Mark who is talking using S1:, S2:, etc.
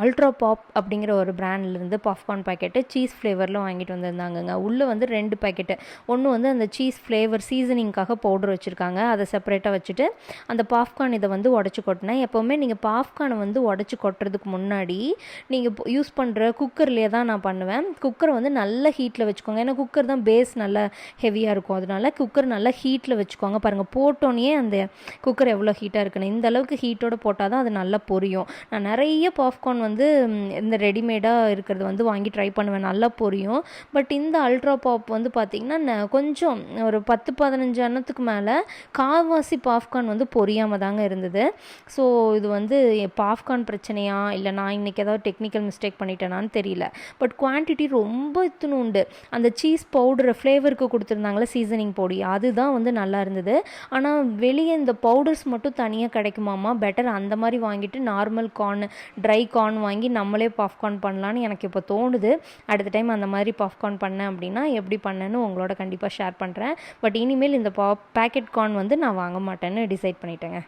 S1: Ultra pop அப்படிங்கிற ஒரு பிராண்ட்லேருந்து popcorn packet cheese ஃப்ளேவரில் வாங்கிட்டு வந்திருந்தாங்கங்க. உள்ளே வந்து 2 பாக்கெட்டு, ஒன்று வந்து அந்த சீஸ் ஃப்ளேவர் சீசனிங்காக பவுடர் வச்சுருக்காங்க, அதை செப்பரேட்டாக வச்சுட்டு அந்த பாப்கார்ன் இதை வந்து உடச்சி கொட்டினேன். எப்போவுமே நீங்கள் பாப்கார்னை வந்து உடச்சி கொட்டுறதுக்கு முன்னாடி நீங்கள் யூஸ் பண்ணுற குக்கர்லேயே தான் நான் பண்ணுவேன். குக்கரை வந்து நல்ல ஹீட்டில் வச்சுக்கோங்க, ஏன்னா குக்கர் தான் பேஸ் நல்லா ஹெவியாக இருக்கும், அதனால குக்கர் நல்லா ஹீட்டில் வச்சுக்கோங்க. பாருங்கள், போட்டோன்னே அந்த குக்கர் எவ்வளோ ஹீட்டாக இருக்குன்னு, இந்த அளவுக்கு ஹீட்டோடு போட்டால் தான் அது நல்லா பொரியும். நான் நிறைய பாப்கார்ன் வந்து இந்த ரெடிமேடாக இருக்கிறது வந்து வாங்கி ட்ரை பண்ணுவேன், நல்லா பொரியும். பட் இந்த அல்ட்ரா பாப் வந்து பார்த்திங்கன்னா கொஞ்சம் ஒரு 10-15 எண்ணத்துக்கு மேலே கால்வாசி பாப்கார்ன் வந்து பொரியாமல் தாங்க இருந்தது. ஸோ இது வந்து பாப்கார்ன் பிரச்சனையா இல்லை நான் இன்றைக்கி ஏதாவது டெக்னிக்கல் மிஸ்டேக் பண்ணிட்டேனான்னு தெரியல. பட் குவான்டிட்டி ரொம்ப இத்துணுண்டு. அந்த சீஸ் பவுடரை ஃப்ளேவருக்கு கொடுத்துருந்தாங்களே சீசனிங் பொடி, அதுதான் வந்து நல்லா இருந்தது. ஆனால் வெளியே இந்த பவுடர்ஸ் மட்டும் தனியாக கிடைக்குமாமா, பெட்டர் அந்த மாதிரி வாங்கிட்டு நார்மல் கார்ன், ட்ரை கார்ன் வாங்கி நம்மளே பாப்கார்ன் பண்ணலான்னு எனக்கு இப்போ தோணுது. அடுத்த டைம் அந்த மாதிரி பாப்கார்ன் பண்ணேன் அப்படின்னா எப்படி பண்ணேன்னு உங்களோட கண்டிப்பாக ஷேர் பண்ணுறேன். பட் இனிமேல் இந்த பேக்கெட் கார்ன் வந்து நான் வாங்க மாட்டேன்னு டிசைட் பண்ணிட்டேங்க.